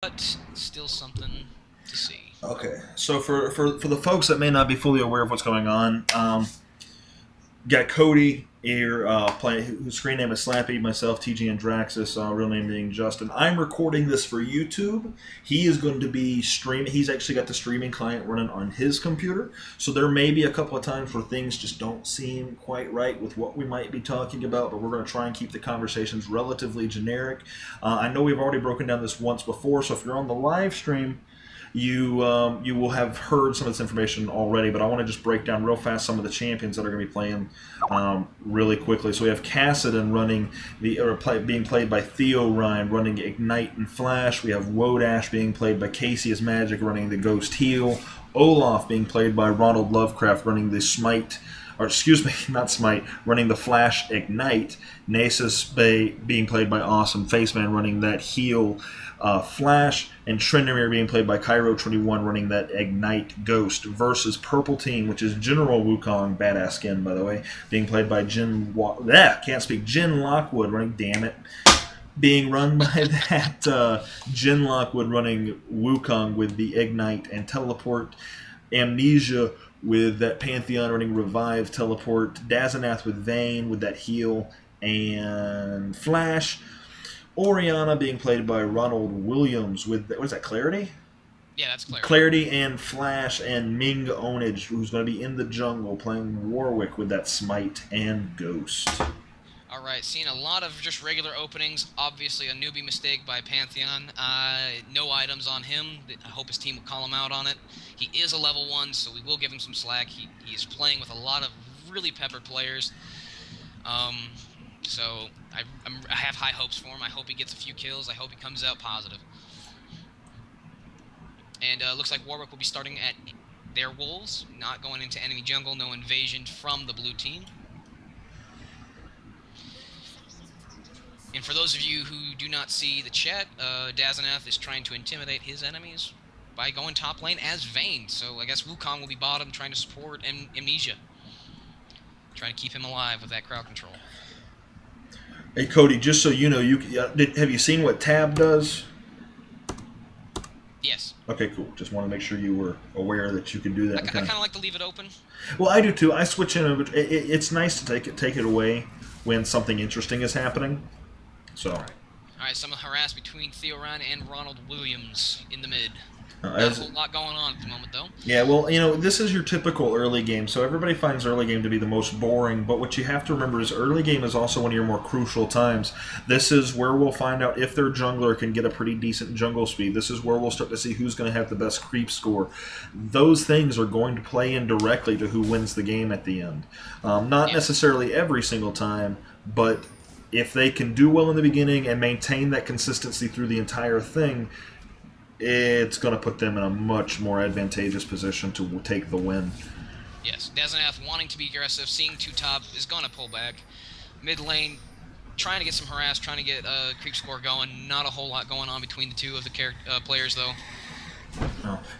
but still something to see. Okay, so for the folks that may not be fully aware of what's going on, got Cody here playing, whose screen name is Slappy, myself, TG, and Draxus, real name being Justin. I'm recording this for YouTube. He is going to be streaming. He's actually got the streaming client running on his computer, so there may be a couple of times where things just don't seem quite right with what we might be talking about, but we're going to try and keep the conversations relatively generic. I know we've already broken down this once before, so if you're on the live stream, you will have heard some of this information already, but I want to just break down real fast some of the champions that are going to be playing really quickly. So we have Cassidon running being played by Theo Ryan, running Ignite and Flash. We have Wodash being played by Casey as Magic, running the Ghost Heal. Olaf being played by Ronald Lovecraft, running the Smite. Or excuse me, not Smite, running the Flash Ignite. Nasus being played by Awesome Faceman, running that Heal Flash, and Trindamere being played by Cairo21, running that Ignite Ghost, versus Purple Team, which is General Wukong, badass skin, by the way, being played by Jin Lockwood, running, damn it, being run by that Jin Lockwood running Wukong with the Ignite and Teleport. Amnesia with that Pantheon running Revive, Teleport. Dazzanath with Vayne with that Heal and Flash. Oriana being played by Ronald Williams with, what is that, Clarity? Yeah, that's Clarity. Clarity and Flash, and Ming Onage, who's going to be in the jungle playing Warwick with that Smite and Ghost. Alright, seeing a lot of just regular openings. Obviously a newbie mistake by Pantheon. No items on him. I hope his team will call him out on it. He is a level 1, so we will give him some slack. He is playing with a lot of really peppered players. So I have high hopes for him. I hope he gets a few kills. I hope he comes out positive. And looks like Warwick will be starting at their wolves, not going into enemy jungle. No invasion from the blue team. And for those of you who do not see the chat, Dazzanath is trying to intimidate his enemies by going top lane as Vayne. So I guess Wukong will be bottom, trying to support Amnesia. Trying to keep him alive with that crowd control. Hey Cody, just so you know, have you seen what Tab does? Yes. Okay, cool. Just want to make sure you were aware that you could do that. I kind of like to leave it open. Well, I do too. I switch in. It's nice to take it away when something interesting is happening. So. All right, some harass between Theo Ryan and Ronald Williams in the mid. Not a whole lot going on at the moment, though. Yeah, well, this is your typical early game, so everybody finds early game to be the most boring, but what you have to remember is early game is also one of your more crucial times. This is where we'll find out if their jungler can get a pretty decent jungle speed. This is where we'll start to see who's going to have the best creep score. Those things are going to play in directly to who wins the game at the end. Not necessarily every single time, but if they can do well in the beginning and maintain that consistency through the entire thing, it's going to put them in a much more advantageous position to take the win. Yes, Dazzanath wanting to be aggressive, seeing two top, is going to pull back. Mid lane, trying to get some harass, trying to get a creep score going. Not a whole lot going on between the two of the players, though.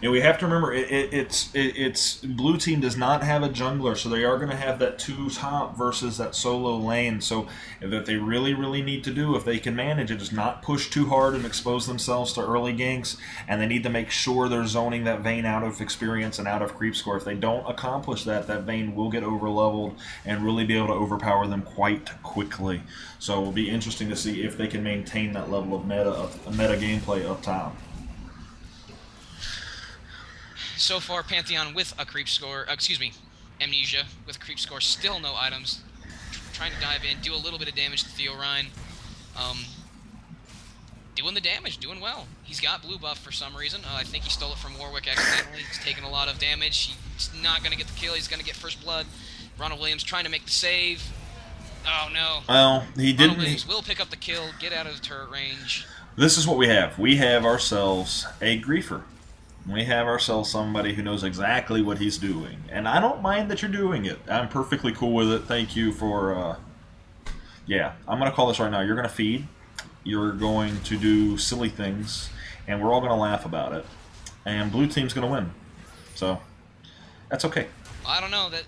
And we have to remember, it's blue team does not have a jungler, so they are going to have that two top versus that solo lane. So that they really need to do, if they can manage it, is not push too hard and expose themselves to early ganks, and they need to make sure they're zoning that Vayne out of experience and out of creep score. If they don't accomplish that, that Vayne will get over leveled and really be able to overpower them quite quickly. So it will be interesting to see if they can maintain that level of meta gameplay up top. So far, Pantheon with a creep score, Amnesia with a creep score, still no items. Trying to dive in, do a little bit of damage to Theo Ryan. Doing the damage, doing well. He's got blue buff for some reason. I think he stole it from Warwick accidentally. He's taken a lot of damage. He's not going to get the kill. He's going to get first blood. Ronald Williams trying to make the save. Oh, no. Well, he didn't. Ronald Williams will pick up the kill, get out of the turret range. This is what we have. We have ourselves a griefer. We have ourselves somebody who knows exactly what he's doing. And I don't mind that you're doing it. I'm perfectly cool with it. Thank you for, yeah, I'm going to call this right now. You're going to feed. You're going to do silly things. And we're all going to laugh about it. And blue team's going to win. So, that's okay. I don't know. That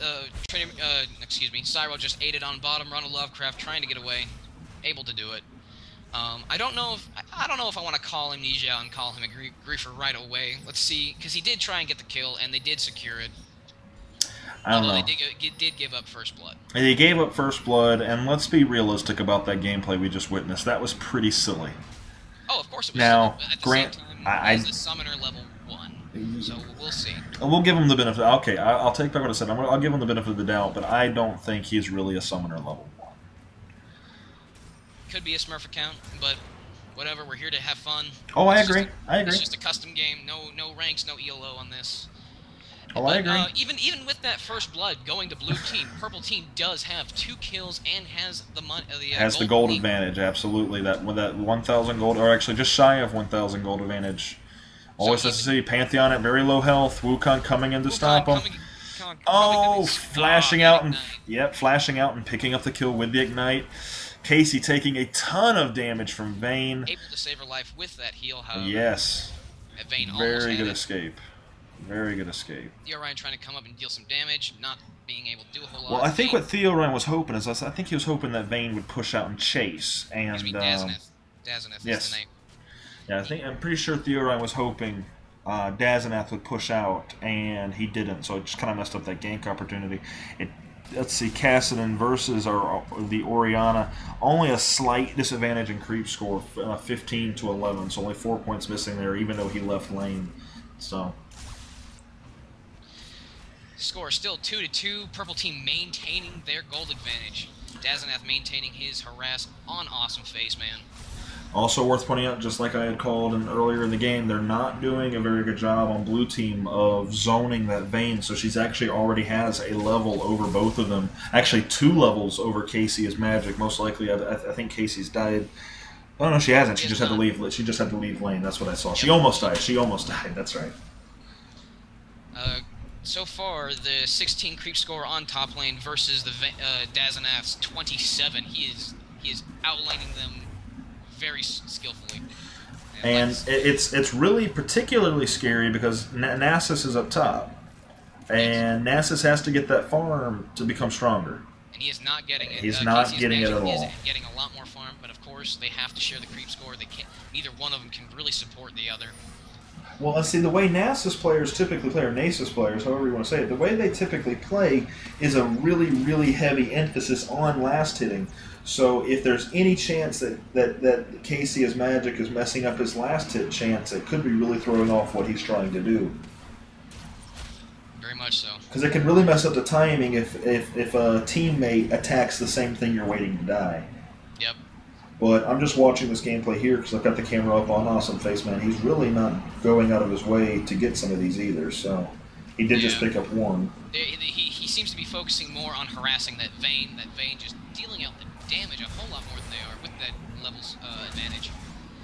Cyro just ate it on bottom. Ronald Lovecraft trying to get away. Able to do it. I don't know if I don't know if I want to call Amnesia out and call him a griefer right away. Let's see, because he did try and get the kill, and they did secure it. I don't Although know. they did give up first blood. They gave up first blood, and let's be realistic about that gameplay we just witnessed. That was pretty silly. Oh, of course it was Now, silly, but at the Grant, same time, he's the summoner level 1, so we'll see. We'll give him the benefit. Okay, I'll take back what I said. I'll give him the benefit of the doubt, but I don't think he's really a summoner level 1. Could be a Smurf account, but whatever. We're here to have fun. Oh, I agree. I agree. It's just a custom game. No ranks, no ELO on this. Oh, but, I agree. Even with that first blood going to blue team, purple team does have 2 kills and has the gold advantage. Absolutely, that 1,000 gold, or actually just shy of 1,000 gold advantage. Always has to see Pantheon at very low health. Wukong coming in to stop him. Flashing out and flashing out and picking up the kill with the ignite. Casey taking a ton of damage from Vayne. Able to save her life with that heal, however. Yes. Vayne very good escape. Very good escape. Theo Ryan trying to come up and deal some damage, not being able to do a whole lot. Well, I think what Theo Ryan was hoping is, I think he was hoping that Vayne would push out and chase. And Dazeneth. Dazeneth is the name. Yeah, I'm pretty sure Theo Ryan was hoping Dazeneth would push out, and he didn't. So it just kind of messed up that gank opportunity. Let's see, Kassadin versus the Orianna. Only a slight disadvantage in creep score, 15 to 11. So only 4 points missing there, even though he left lane. So. Score still 2-2. Purple team maintaining their gold advantage. Dazeneth maintaining his harass on Awesome Face, man. Also worth pointing out, just like I had called earlier in the game, they're not doing a very good job on blue team of zoning that Vayne, so she's actually already has a level over both of them. Actually, 2 levels over Casey as Magic. Most likely, I think Casey's died. Oh no, she hasn't. She just had to leave. She just had to leave lane. That's what I saw. She almost died. She almost died. That's right. So far, the 16 creep score on top lane versus the Dazeneth's 27. He is outlining them very skillfully. And it's really particularly scary because Nasus is up top, and Nasus has to get that farm to become stronger. And he is not getting it. He's not getting it at all. He is getting a lot more farm, but of course they have to share the creep score. They can't. Neither one of them can really support the other. Well, let's see, the way Nasus players typically play, or Nasus players, however you want to say it, the way they typically play is a really, really heavy emphasis on last hitting. So if there's any chance that Casey as Magic is messing up his last hit chance, it could be really throwing off what he's trying to do. Very much so. Because it can really mess up the timing if a teammate attacks the same thing you're waiting to die. Yep. But I'm just watching this gameplay here because I've got the camera up on Awesome Face, man. He's really not going out of his way to get some of these either, so he did just pick up one. He seems to be focusing more on harassing that Vayne just dealing out the damage a whole lot more than they are with that level's advantage.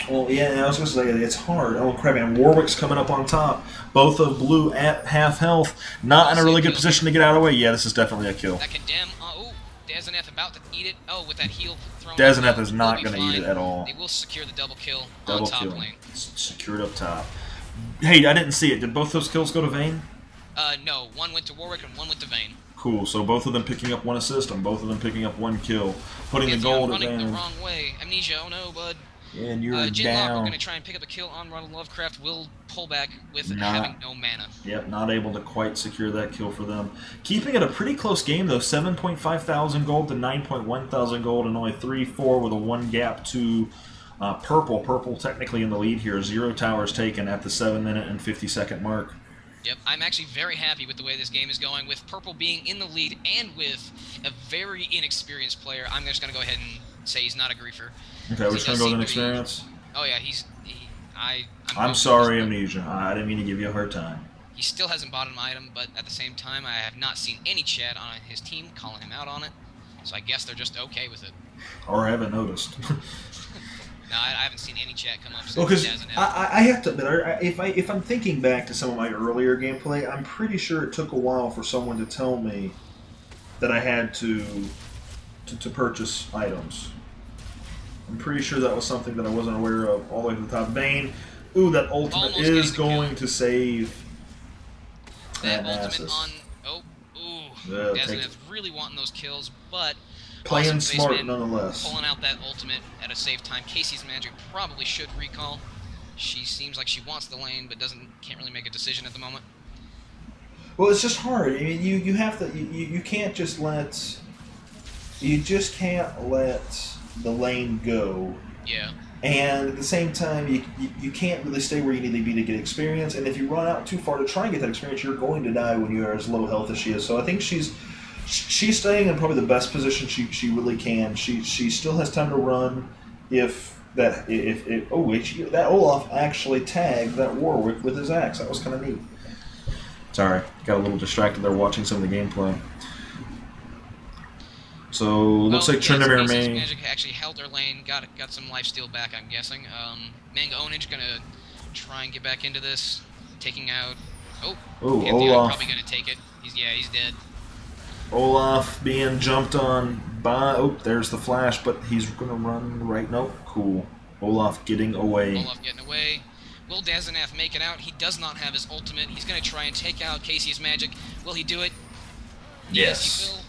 Well, yeah, I was going to say, it's hard. Oh, crap, man. Warwick's coming up on top. Both of blue at half health. Not in a really good position to get out of the way. Yeah, this is definitely a kill. That condemn. Dazeneth about to eat it. Oh, with that heal thrown. Dazeneth is not going to eat it at all. They will secure the double kill on top lane. Secured up top. Hey, I didn't see it. Did both those kills go to Vayne? No. One went to Warwick and one went to Vayne. Cool. So both of them picking up 1 assist and both of them picking up 1 kill. Putting the gold at Vayne. Running the wrong way. Amnesia, oh no, bud. And you're Jinlock, down. we're going to try and pick up a kill on Ronald Lovecraft. Will pull back with having no mana. Yep, not able to quite secure that kill for them. Keeping it a pretty close game, though. 7.5 thousand gold to 9.1 thousand gold, and only 3-4 with a 1 gap to Purple. Purple technically in the lead here. 0 towers taken at the 7-minute and 50-second mark. Yep, I'm actually very happy with the way this game is going, with Purple being in the lead and with a very inexperienced player. I'm just going to go ahead and say he's not a griefer. Okay, we're just going to go with an experience? Oh yeah, I'm sorry, Amnesia. I didn't mean to give you a hard time. He still hasn't bought an item, but at the same time, I have not seen any chat on his team calling him out on it, so I guess they're just okay with it. Or I haven't noticed. No, I haven't seen any chat come up since I have to admit, if I'm thinking back to some of my earlier gameplay, I'm pretty sure it took a while for someone to tell me that I had to purchase items. I'm pretty sure that was something that I wasn't aware of all the way to the top. Vayne, ooh, that ultimate is going to save that ultimate on... Oh, ooh. Dazeneth really wanting those kills, but Playing Awesome smart, Faceman nonetheless. pulling out that ultimate at a safe time. Casey's Magic probably should recall. She seems like she wants the lane, but can't really make a decision at the moment. Well, it's just hard. I mean, you have to. You can't just let. You just can't let the lane go. Yeah. And at the same time, you can't really stay where you need to be to get experience. And if you run out too far to try and get that experience, you're going to die when you are as low health as she is. So I think she's staying in probably the best position she really can. She still has time to run. That Olaf actually tagged that Warwick with his axe. That was kind of neat. Sorry, got a little distracted there watching some of the gameplay. So looks like Tryndamere may. Magic actually held their lane, got some lifesteal back. I'm guessing. Mang Onage gonna try and get back into this, taking out. Oh, Olaf probably gonna take it. He's dead. Olaf being jumped on by. Oh, there's the flash, but he's gonna run right. Nope, cool. Olaf getting away. Olaf getting away. Will Dazenath make it out? He does not have his ultimate. He's going to try and take out Casey's Magic. Will he do it? Yes, he will.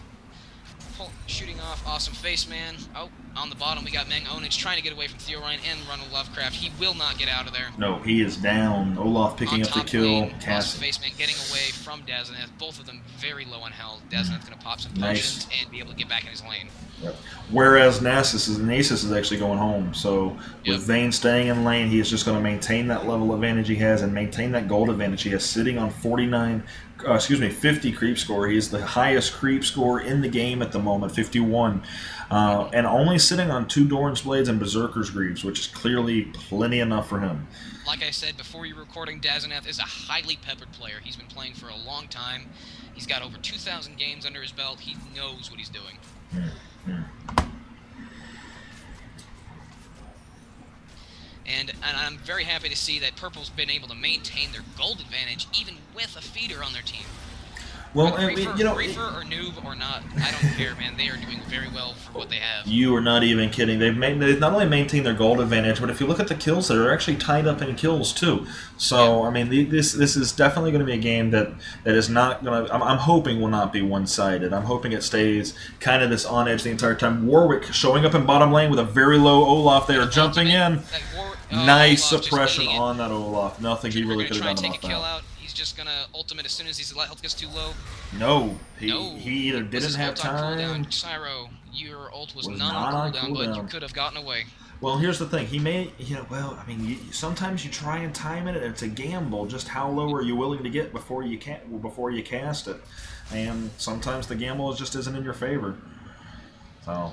Shooting off Awesome Faceman. Oh, on the bottom we got Mang Onage trying to get away from Theorine and Ronald Lovecraft. He will not get out of there. No, he is down. Olaf picking up the kill. Awesome Faceman getting away from Dazenath. Both of them very low on health. Dazenath's going to pop some potions and be able to get back in his lane. Yep. Whereas Nasus is actually going home. So with Vayne staying in lane, he is just going to maintain that level advantage he has and maintain that gold advantage he has, sitting on 50 creep score. He is the highest creep score in the game at the moment, 51, and only sitting on 2 Doran's Blades and Berserker's Greaves, which is clearly plenty enough for him. Like I said before you were recording, Dazenath is a highly peppered player. He's been playing for a long time. He's got over 2,000 games under his belt. He knows what he's doing. And I'm very happy to see that Purple's been able to maintain their gold advantage even with a feeder on their team. Well, Reefer or noob or not, I don't care, man. They are doing very well for what they have. You are not even kidding. They've not only maintained their gold advantage, but if you look at the kills, they're actually tied up in kills too. So, I mean, this is definitely going to be a game that is not going to. I'm hoping will not be one-sided. I'm hoping it stays kind of this on edge the entire time. Warwick showing up in bottom lane with a very low Olaf. They are jumping in. Nice suppression on that Olaf. Nothing he really could have done about that. He's just gonna ultimate as soon as his health gets too low. No, he either didn't have time. Cyro, your ult was not on cooldown, but you could have gotten away. Well, here's the thing. He may, well, I mean, sometimes you try and time it, and it's a gamble. Just how low are you willing to get before you cast it, and sometimes the gamble just isn't in your favor. So.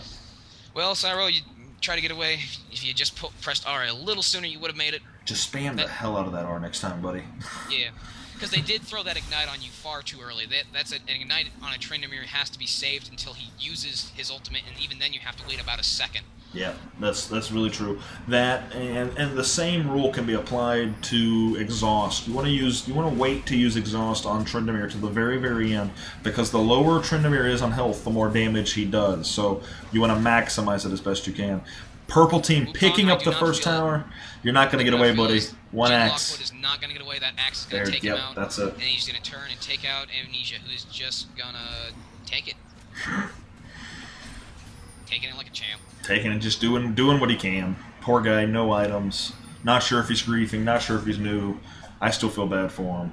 Well, Cyro, you try to get away. If you just pressed R a little sooner, you would have made it. Just spam the hell out of that R next time, buddy. Yeah. Because they did throw that Ignite on you far too early. That's an Ignite on a Tryndamere has to be saved until he uses his ultimate, and even then you have to wait about a second. Yeah, that's really true. That and the same rule can be applied to exhaust. You want to wait to use exhaust on Tryndamere to the very end, because the lower Tryndamere is on health, the more damage he does. So you want to maximize it as best you can. Purple team picking up the first tower. You're not going to get away, buddy. One axe. Lockwood is not going to get away. That axe is going to take him out. That's it. And he's going to turn and take out Amnesia, who is just going to take it. Taking it like a champ. Taking it, just doing what he can. Poor guy, no items. Not sure if he's griefing. Not sure if he's new. I still feel bad for him.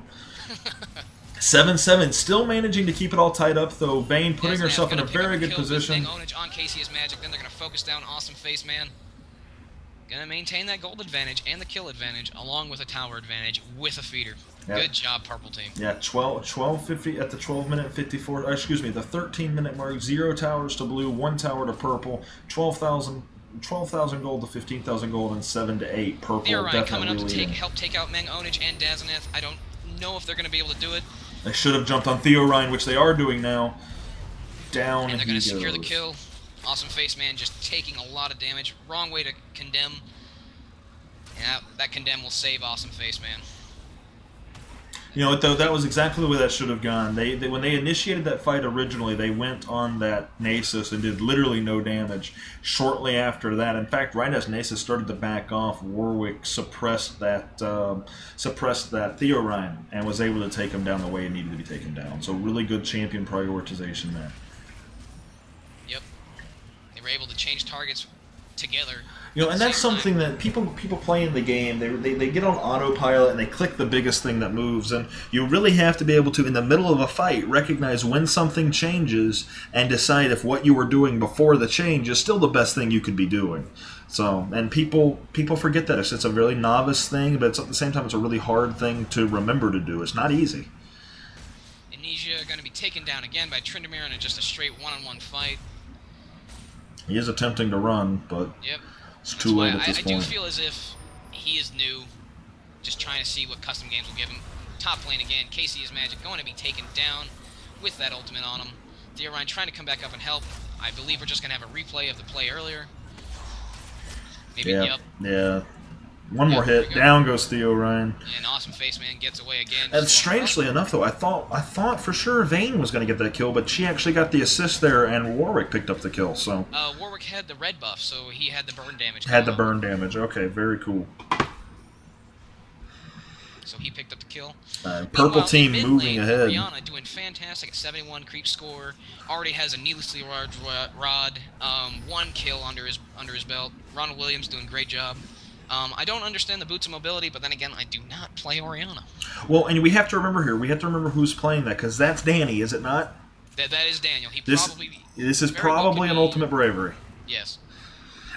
7-7, still managing to keep it all tied up, though. Vayne putting herself in a very good position. On Casey's Magic, then they're going to focus down Awesome Faceman. Going to maintain that gold advantage and the kill advantage, along with a tower advantage with a feeder. Yep. Good job, Purple Team. Yeah, 12:50 at the 12-minute 54. Excuse me, the 13-minute mark. 0 towers to blue, 1 tower to purple. 12,000 gold to 15,000 gold, and 7 to 8. Purple definitely coming up to leading. help take out Mang Onage and Dazenath. I don't know if they're going to be able to do it. They should have jumped on Theorine, which they are doing now. Down and they're going to secure the kill. Awesome Faceman just taking a lot of damage. Wrong way to condemn. Yeah, that condemn will save Awesome Faceman. You know what, though? That was exactly the way that should have gone. They when they initiated that fight originally, they went on that Nasus and did literally no damage. Shortly after that, in fact, right as Nasus started to back off, Warwick suppressed that Theorine and was able to take him down the way it needed to be taken down. So really good champion prioritization there. Yep. were able to change targets together. And that's something that people playing the game, they get on autopilot and they click the biggest thing that moves, and you really have to be able to, in the middle of a fight, recognize when something changes and decide if what you were doing before the change is still the best thing you could be doing. So, and people forget that. It's a really novice thing, but at the same time, it's a really hard thing to remember to do. It's not easy. Amnesia going to be taken down again by Tryndamere in just a straight one-on-one fight. He is attempting to run, but yep. It's too late at this point. I do feel as if he is new, just trying to see what custom games will give him. Top lane again, Casey's Magic going to be taken down with that ultimate on him. Theorine trying to come back up and help. I believe we're just going to have a replay of the play earlier. Maybe, yeah. Yeah. One more hit. Down goes Theorine. And Awesome Face Man gets away again. And strangely enough, though, I thought for sure Vayne was going to get that kill, but she actually got the assist there, and Warwick picked up the kill. So Warwick had the red buff, so he had the burn damage. Had the burn damage. Okay, very cool. So he picked up the kill. Purple team moving ahead. Orianna doing fantastic at 71 creep score. Already has a needlessly large rod. 1 kill under his belt. Ronald Williams doing a great job. I don't understand the boots of mobility, but then again, I do not play Orianna. Well, and we have to remember here, who's playing that, because that's Danny, is it not? That is Daniel. This is probably an ultimate bravery. Yes.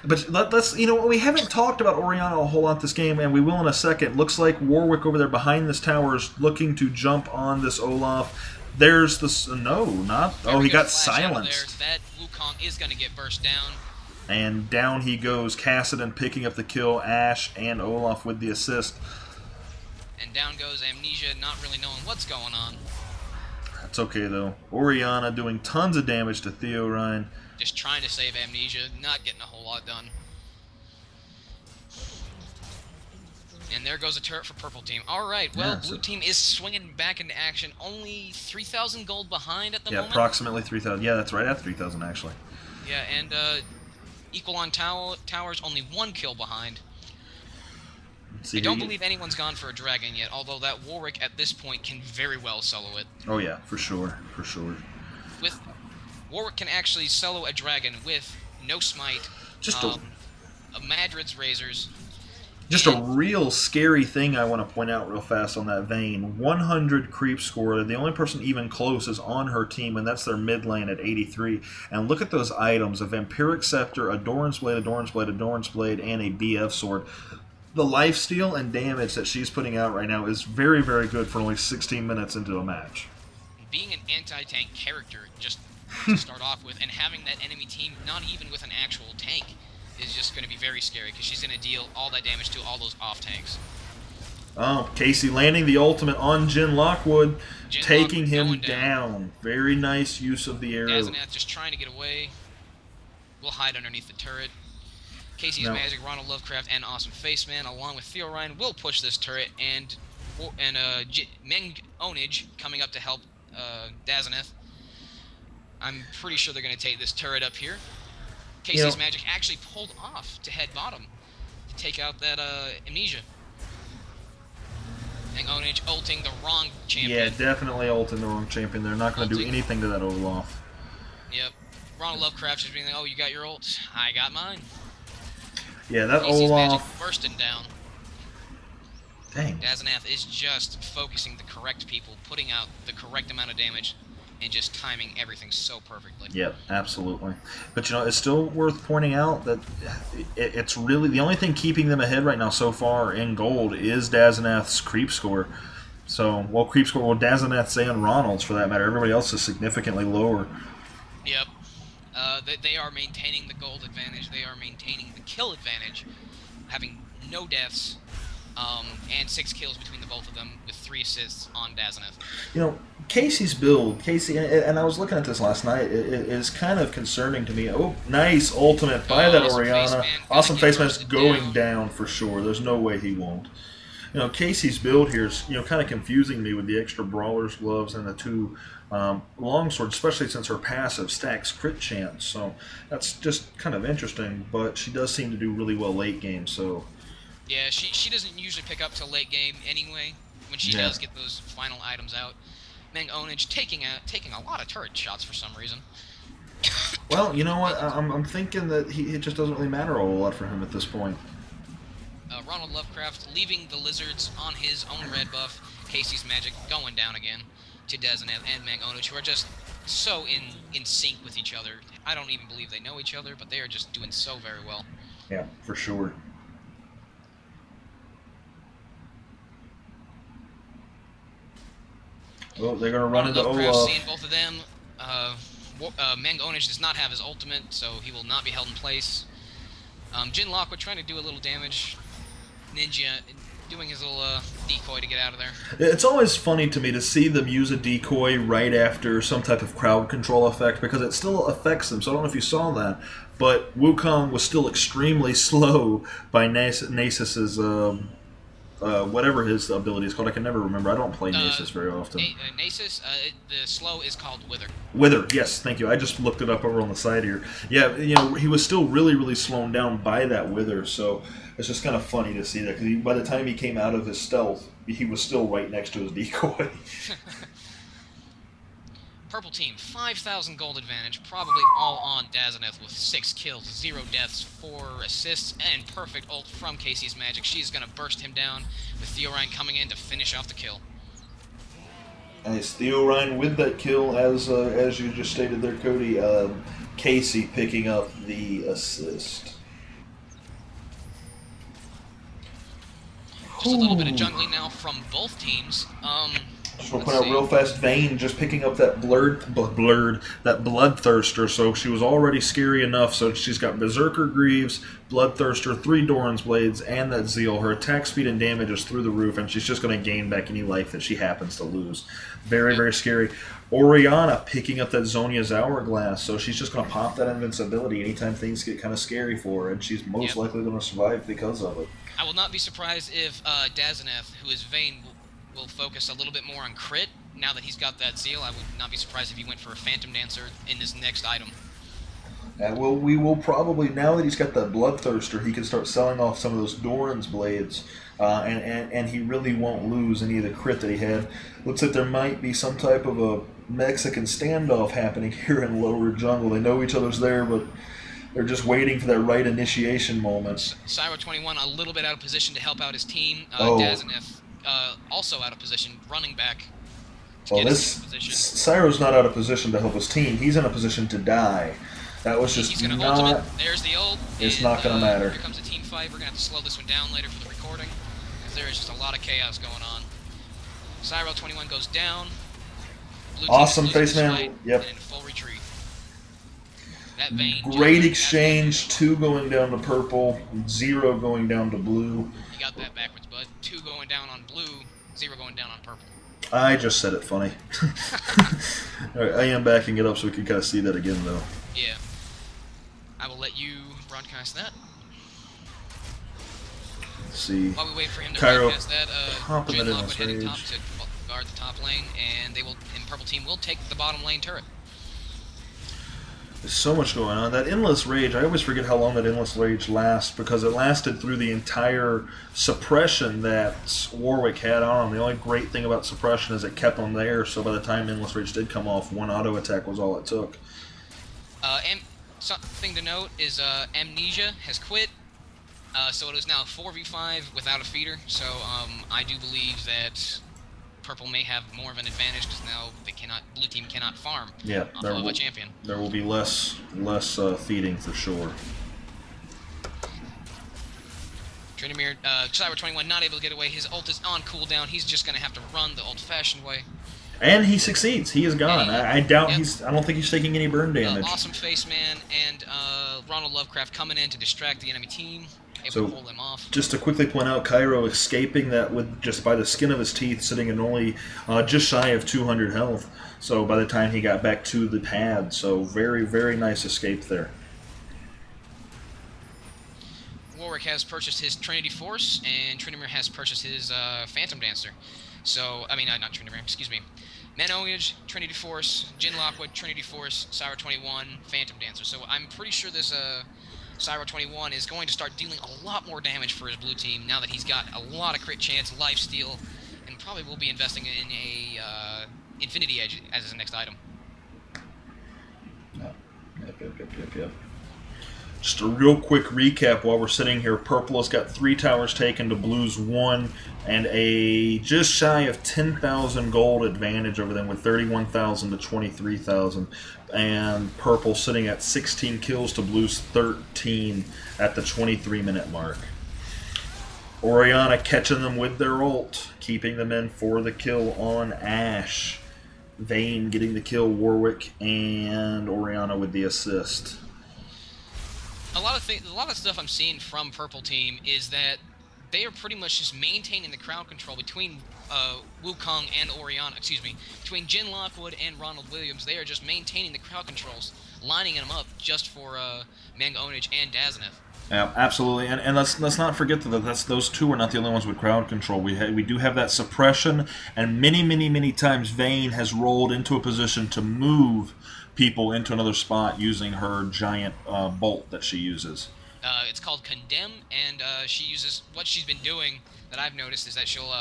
But let's, we haven't talked about Orianna a whole lot this game, and we will in a second. Looks like Warwick over there behind this tower is looking to jump on this Olaf. There's this, no, not, oh, he got silenced. That Wukong is going to get burst down. And down he goes, Kassadin picking up the kill, Ashe and Olaf with the assist. And down goes Amnesia, not really knowing what's going on. That's okay, though. Orianna doing tons of damage to Theorine. Just trying to save Amnesia, not getting a whole lot done. And there goes a turret for purple team. Alright, well, yeah, blue team is swinging back into action. Only 3,000 gold behind at the moment. Yeah, approximately 3,000. Yeah, that's right at 3,000, actually. Yeah, and equal on towers, only 1 kill behind. I don't believe anyone's gone for a dragon yet, although that Warwick at this point can very well solo it. Oh yeah, for sure, for sure. Warwick can actually solo a dragon with no smite, just a Madrid's razors. Just a real scary thing I want to point out real fast on that Vayne. 100 creep score. The only person even close is on her team, and that's their mid lane at 83. And look at those items: a Vampiric Scepter, a Doran's Blade, a Doran's Blade, a Doran's Blade, and a BF Sword. The lifesteal and damage that she's putting out right now is very, very good for only 16 minutes into a match. Being an anti-tank character, just to start off with, and having that enemy team not even with an actual tank is just going to be very scary, because she's going to deal all that damage to all those off-tanks. Oh, Casey landing the ultimate on Jin Lockwood, taking him down. Very nice use of the arrow. Dazenath just trying to get away. We'll hide underneath the turret. Casey's Magic, Ronald Lovecraft, and Awesome Faceman, along with Theorine, will push this turret, and Meng Onage coming up to help Dazenath. I'm pretty sure they're going to take this turret up here. Casey's Magic actually pulled off to head bottom to take out that Amnesia. And Onage ulting the wrong champion. Yeah, definitely ulting the wrong champion. They're not going to do anything to that Olaf. Yep. Ronald Lovecraft just being like, oh, you got your ult? I got mine. Yeah, that Casey's Olaf... Magic bursting down. Dang. Dazenath is just focusing the correct people, putting out the correct amount of damage, and just timing everything so perfectly. Yep, absolutely. But it's still worth pointing out that it's really the only thing keeping them ahead right now so far in gold is Dazenath's creep score. So, creep score, Dazenath's and Ronald's for that matter. Everybody else is significantly lower. Yep. They are maintaining the gold advantage. They are maintaining the kill advantage, having no deaths, and 6 kills between the both of them, with 3 assists on Dazenath. Casey's build, and I was looking at this last night, it is kind of concerning to me. Oh, nice ultimate by that Orianna. Awesome Faceman's going down for sure. There's no way he won't. Casey's build here is, kind of confusing me with the extra Brawler's Gloves and the 2 longswords, especially since her passive stacks crit chance. So that's just kind of interesting, but she does seem to do really well late game, so... Yeah, she doesn't usually pick up till late game anyway, when she does get those final items out. Meng Onage taking a lot of turret shots for some reason. Well, you know what? I'm thinking that it just doesn't really matter a whole lot for him at this point. Ronald Lovecraft leaving the lizards on his own red buff. Casey's magic going down again to Dezinev and Mangonich, who are just so in sync with each other. I don't even believe they know each other, but they are just doing so very well. Yeah, for sure. Well, they're going to run into Olaf. Seeing both of them. Mangonich does not have his ultimate, so he will not be held in place. Jin Lockwood trying to do a little damage. Ninja doing his little decoy to get out of there. It's always funny to me to see them use a decoy right after some type of crowd control effect, because it still affects them. So I don't know if you saw that, but Wukong was still extremely slow by Nassus's whatever his ability is called. I can never remember. I don't play Nasus very often. Nasus, the slow is called Wither. Wither, yes, thank you. I just looked it up over on the side here. Yeah, you know, he was still really, really slowed down by that Wither, so it's just kind of funny to see that, because by the time he came out of his stealth, he was still right next to his decoy. Purple team, 5,000 gold advantage, probably all on Dazeneth with 6 kills, 0 deaths, 4 assists, and perfect ult from Casey's magic. She's going to burst him down with Theorine coming in to finish off the kill. Nice. Theorine with that kill, as you just stated there, Cody. Casey picking up the assist. Just a little bit of jungling now from both teams. Just want to point out real fast, Vayne just picking up that Bloodthirster, so she was already scary enough, so she's got Berserker Greaves, Bloodthirster, 3 Doran's Blades, and that Zeal. Her attack speed and damage is through the roof, and she's just going to gain back any life that she happens to lose. Very, very scary. Orianna picking up that Zhonya's Hourglass, so she's just going to pop that invincibility anytime things get kind of scary for her, and she's most likely going to survive because of it. I will not be surprised if Dazeneth, who is Vayne, will focus a little bit more on crit. Now that he's got that Zeal, I would not be surprised if he went for a Phantom Dancer in this next item. Well, we will probably, now that he's got that Bloodthirster, he can start selling off some of those Doran's Blades, and he really won't lose any of the crit that he had. Looks like there might be some type of a Mexican standoff happening here in lower jungle. They know each other's there, but they're just waiting for that right initiation moment. Cyro21 a little bit out of position to help out his team. Dazeneth also out of position, running back to get his position. Cyro's not out of position to help his team. He's in a position to die. That was just He's gonna ultimate. There's the ult. It's not going to matter. Here comes a team fight. We're going to have to slow this one down later for the recording, because there is just a lot of chaos going on. Cyro21 goes down. Blue awesome face man. Yep. And in full retreat. That Vayne, great exchange. 2 going down to purple, 0 going down to blue. You got that backwards, bud. 2 going down on blue, 0 going down on purple. I just said it funny. Alright, I am backing it up so we can kind of see that again, though. Yeah. I will let you broadcast that. Let's see. While we wait for him to Cairo broadcast that, Jin Lockwood heading top to guard the top lane, and they will, and purple team will take the bottom lane turret. There's so much going on. That Endless Rage, I always forget how long that Endless Rage lasts, because it lasted through the entire suppression that Warwick had on. The only great thing about suppression is it kept on there, so by the time Endless Rage did come off, 1 auto attack was all it took. And something to note is Amnesia has quit, so it is now 4v5 without a feeder, so I do believe that purple may have more of an advantage, because now they cannot, blue team cannot farm off of a champion. There will be less feeding for sure. Tryndamere, Cyber21 not able to get away. His ult is on cooldown. He's just going to have to run the old-fashioned way. And he succeeds. He is gone. I doubt I don't think he's taking any burn damage. Awesome face man and Ronald Lovecraft coming in to distract the enemy team. Able to pull them off. Just to quickly point out, Cairo escaping that with just by the skin of his teeth, sitting in only just shy of 200 health. So by the time he got back to the pad, so very, very nice escape there. Warwick has purchased his Trinity Force, and Tryndamere has purchased his Phantom Dancer. So, I mean, not Tryndamere, excuse me. Manogage, Trinity Force, Jin Lockwood, Trinity Force, Cyro21, Phantom Dancer. So I'm pretty sure this Cyro21 is going to start dealing a lot more damage for his blue team now that he's got a lot of crit chance, lifesteal, and probably will be investing in a Infinity Edge as his next item. Yep. Just a real quick recap while we're sitting here. Purple has got 3 towers taken to Blue's 1, and a just shy of 10,000 gold advantage over them with 31,000 to 23,000. And Purple sitting at 16 kills to Blue's 13 at the 23-minute mark. Orianna catching them with their ult, keeping them in for the kill on Ashe. Vayne getting the kill, Warwick, and Orianna with the assist. A lot of stuff I'm seeing from Purple Team is that they are pretty much just maintaining the crowd control between Wukong and Orianna. Excuse me, between Jin Lockwood and Ronald Williams. They are just maintaining the crowd controls, lining them up just for Manga Onage and Daznef. Yeah, absolutely, and let's not forget that those two are not the only ones with crowd control. We do have that suppression, and many times Vayne has rolled into a position to move people into another spot using her giant bolt that she uses. It's called Condemn, and she uses, what she's been doing that I've noticed is that she'll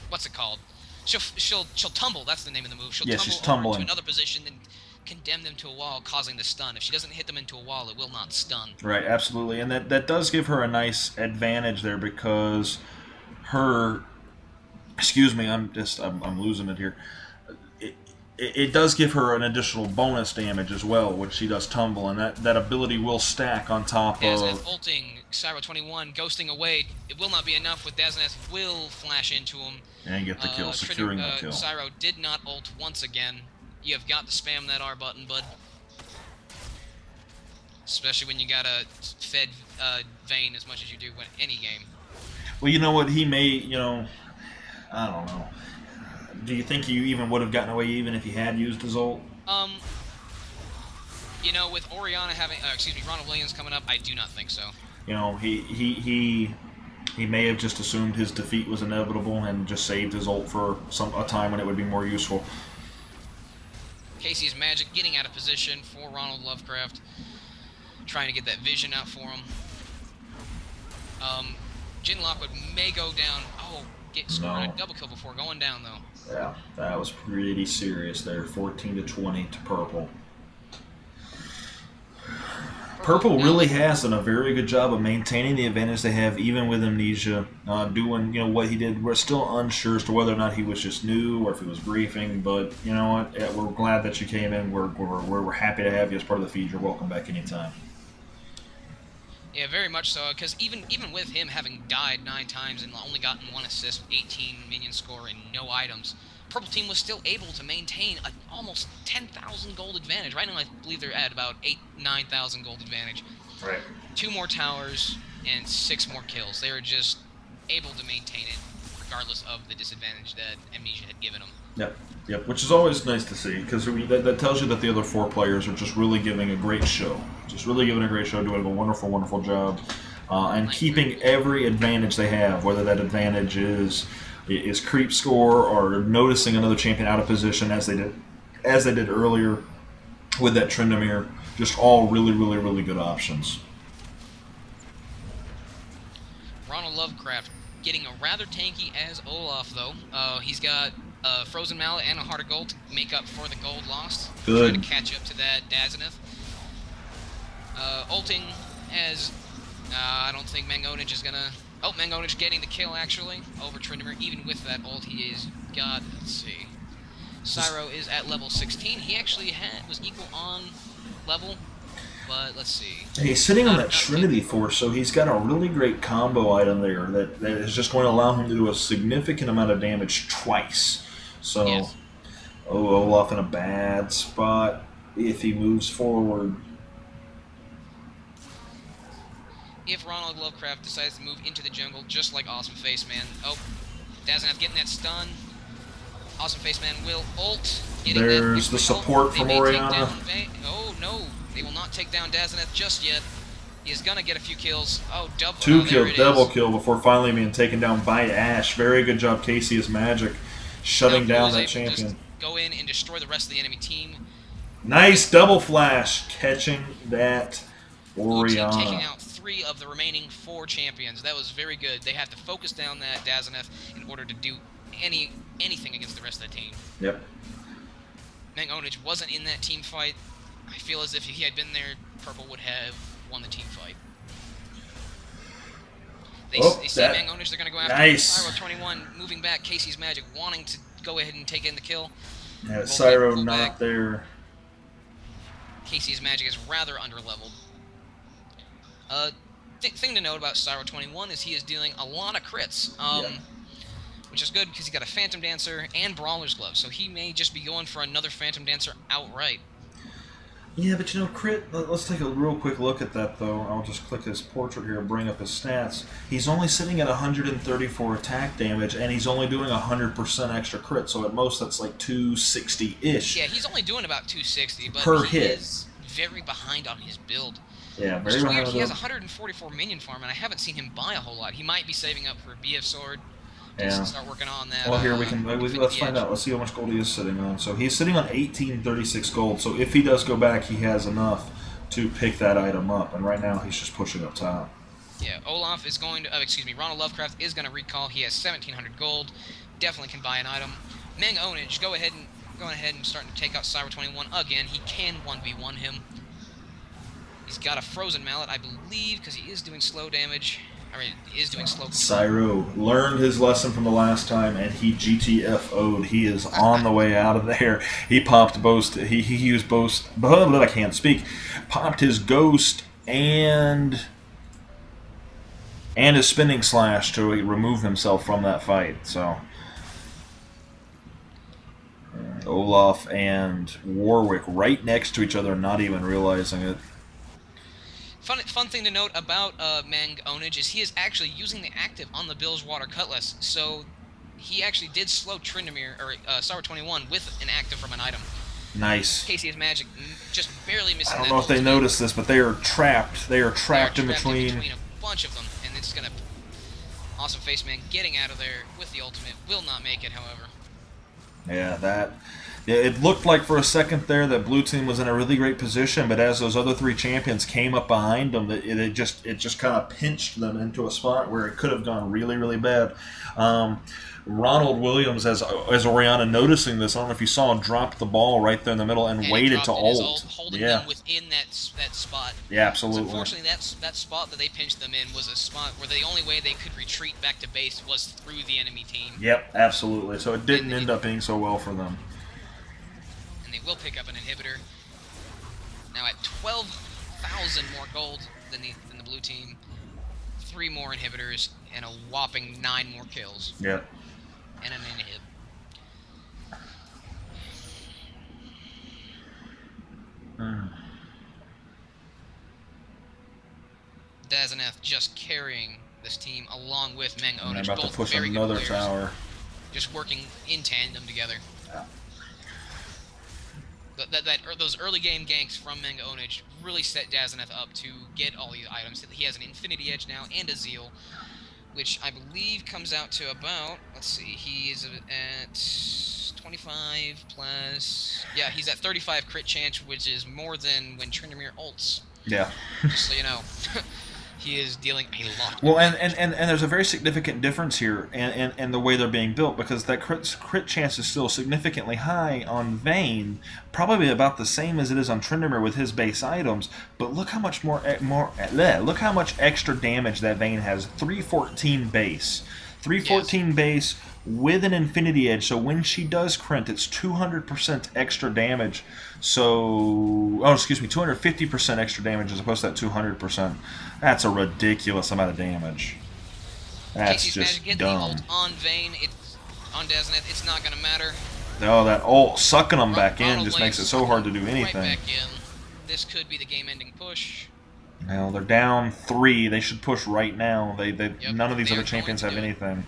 what's it called? She'll tumble. That's the name of the move. She'll tumble over into another position and condemn them to a wall, causing the stun. If she doesn't hit them into a wall, it will not stun. Right, absolutely, and that does give her a nice advantage there because her, excuse me, I'm losing it here. It does give her an additional bonus damage as well when she does tumble, and that ability will stack on top of... ulting, Cyro 21, ghosting away. It will not be enough with Daznef will flash into him. And get the kill, securing the kill. Cyro did not ult once again. You have got to spam that R button, bud. Especially when you got a fed Vayne as much as you do in any game. Well, you know what? He may, I don't know. Do you think you even would have gotten away even if he had used his ult? With Orianna having, Ronald Williams coming up, I do not think so. He may have just assumed his defeat was inevitable and just saved his ult for a time when it would be more useful. Casey's Magic getting out of position for Ronald Lovecraft, trying to get that vision out for him. Jin Lockwood may go down. Scored a double kill before going down, though. Yeah, that was pretty serious there. 14 to 20 to Purple. Purple really has done a very good job of maintaining the advantage they have, even with Amnesia, doing what he did. We're still unsure as to whether or not he was just new or if he was briefing, but you know what? We're glad that you came in. We're happy to have you as part of the feed. You're welcome back anytime. Yeah, very much so, because even with him having died 9 times and only gotten 1 assist, 18 minion score, and no items, Purple Team was still able to maintain an almost 10,000 gold advantage. Right now, I believe they're at about 9,000 gold advantage. Right. 2 more towers and 6 more kills. They were just able to maintain it, regardless of the disadvantage that Amnesia had given them. Yep, which is always nice to see, because that tells you that the other 4 players are just really giving a great show. Doing a wonderful job, and keeping every advantage they have, whether that advantage is creep score or noticing another champion out of position as they did earlier with that Tryndamere. Just all really good options. Ronald Lovecraft getting a rather tanky as Olaf, though. He's got a Frozen Mallet and a Heart of Gold to make up for the gold lost. Good. Trying to catch up to that Daznef. Ulting as... I don't think Manga Onage is gonna... Oh, Manga Onage getting the kill, actually, over Tryndamere. Even with that ult, he is got... Let's see. Cyro is at level 16. He actually was equal on level, but let's see. He's sitting on that Trinity Force, so he's got a really great combo item there that is just going to allow him to do a significant amount of damage twice. So, yes. Olaf in a bad spot if he moves forward. If Ronald Lovecraft decides to move into the jungle, just like Awesome Face Man. Oh, Daznef getting that stun. Awesome Face Man will ult. There's the support from Orianna. Oh, no. They will not take down Daznef just yet. He is going to get a few kills. Oh, double kill before finally being taken down by Ashe. Very good job, Casey's Magic, shutting down that champion. Just go in and destroy the rest of the enemy team. Nice double flash, catching that Orianna. Taking out 3 of the remaining 4 champions. That was very good. They have to focus down that Daznef in order to do anything against the rest of the team. Yep. Manga Onage wasn't in that team fight. I feel as if he had been there, Purple would have won the team fight. They see Mang Ownage, they're going to go after nice. Cyro 21 moving back, Casey's Magic wanting to go ahead and take in the kill. Yeah, Cyro not there. Casey's Magic is rather underleveled. Thing to note about Cyro 21 is he is dealing a lot of crits, which is good because he's got a Phantom Dancer and Brawler's Glove, so he may just be going for another Phantom Dancer outright. Yeah, but you know, crit, let's take a real quick look at that, though. I'll just click his portrait here and bring up his stats. He's only sitting at 134 attack damage, and he's only doing 100% extra crit, so at most that's like 260-ish. Yeah, he's only doing about 260, but per he hit. Is very behind on his build. Yeah, very behind. He has 144 minion farm, and I haven't seen him buy a whole lot. He might be saving up for a BF sword. Just start working on that. Well, here let's find out. Let's see how much gold he is sitting on. So he's sitting on 1836 gold. So if he does go back, he has enough to pick that item up. And right now, he's just pushing up top. Yeah, Olaf is going to. Ronald Lovecraft is going to recall. He has 1700 gold. Definitely can buy an item. Mang Ownage, going ahead and starting to take out Cyber 21 again. He can 1v1 him. He's got a frozen mallet, I believe, because he is doing slow damage. He is doing slow control. Cyro learned his lesson from the last time, and he GTFO'd. He is on the way out of there. He popped Boast. He used Boast. I can't speak. Popped his Ghost and his Spinning Slash to remove himself from that fight. So Olaf and Warwick right next to each other, not even realizing it. Fun thing to note about Mang Ownage is he is actually using the active on the Bilgewater Cutlass, so he actually did slow Tryndamere, or Cyro 21 with an active from an item. Nice. Casey's Magic just barely missing that. I don't know if they noticed this, but they are trapped. They are trapped in between a bunch of them, and it's going to... Awesome Face Man getting out of there with the ultimate. Will not make it, however. Yeah, it looked like for a second there that blue team was in a really great position, but as those other three champions came up behind them, it just kind of pinched them into a spot where it could have gone really, really bad. Ronald Williams, as Oriana noticing this, I don't know if you saw him, dropped the ball right there in the middle and waited to ult. Holding them within that spot. Yeah, absolutely. Unfortunately, that spot that they pinched them in was a spot where the only way they could retreat back to base was through the enemy team. Yep, absolutely. So it didn't end up being so well for them. And they will pick up an inhibitor. Now at 12,000 more gold than the blue team, 3 more inhibitors, and a whopping 9 more kills. Yep. And an inhib. Dazeneth just carrying this team along with Mang Ownage. They're about to push another tower. Just working in tandem together. Yeah. Those early game ganks from Mang Ownage really set Dazeneth up to get all these items. He has an Infinity Edge now and a Zeal, which I believe comes out to about, let's see, he is at 25 plus, yeah, he's at 35 crit chance, which is more than when Tryndamere ults. Yeah. Just so you know. He is dealing a lot. Well, and there's a very significant difference here in the way they're being built, because that crit chance is still significantly high on Vayne, probably about the same as it is on Tryndamere with his base items. But look how much look how much extra damage that Vayne has. 314 base, 314 base with an Infinity Edge. So when she does crit, it's 200% extra damage. So, 250% extra damage as opposed to that 200%. That's a ridiculous amount of damage. That's just dumb. The ult on Vayne, on Dazeneth, it's not going to matter. Oh, that ult sucking them back in just makes it so hard to do anything. Right back in. This could be the game-ending push. Well, they're down 3. They should push right now. None of these other champions have anything.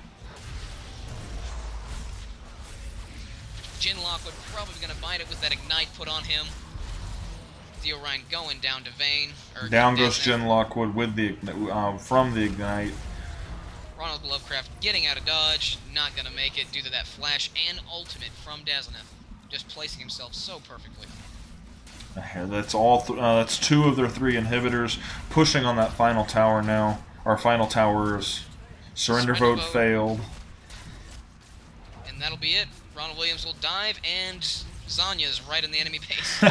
Jin Lockwood probably going to bite it with that Ignite put on him. Theo Ryan going down to Vayne. Down goes Jin Lockwood with the from the Ignite. Ronald Lovecraft getting out of dodge, not going to make it due to that flash and ultimate from Dazeneth. Just placing himself so perfectly. That's all. That's 2 of their 3 inhibitors pushing on that final tower now. Our final towers. Surrender vote failed. And that'll be it. Ronald Williams will dive, and Zanya's right in the enemy base.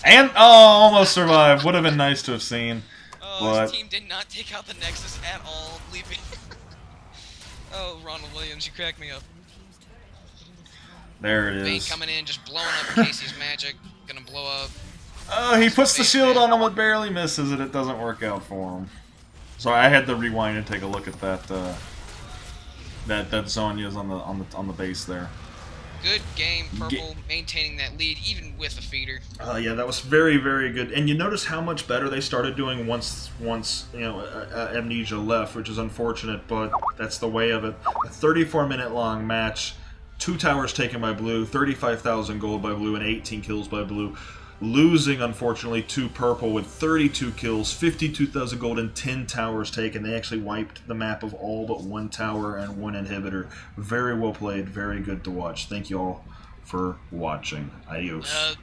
And, oh, almost survived. Would have been nice to have seen. Oh, But his team did not take out the Nexus at all, leaving. Oh, Ronald Williams, you cracked me up. there it Vayne is. coming in, just blowing up Casey's magic. Gonna blow up. Oh, he puts the Base shield man. on him, it barely misses, and it doesn't work out for him. So I had to rewind and take a look at that. That Zonya's on the base there. Good game, Purple, maintaining that lead even with a feeder. Yeah, that was very, very good. And you notice how much better they started doing once Amnesia left, which is unfortunate, but that's the way of it. A 34-minute long match, 2 towers taken by Blue, 35,000 gold by Blue, and 18 kills by Blue. Losing, unfortunately, to Purple with 32 kills, 52,000 gold, and 10 towers taken. They actually wiped the map of all but 1 tower and 1 inhibitor. Very well played, very good to watch. Thank you all for watching. Adios.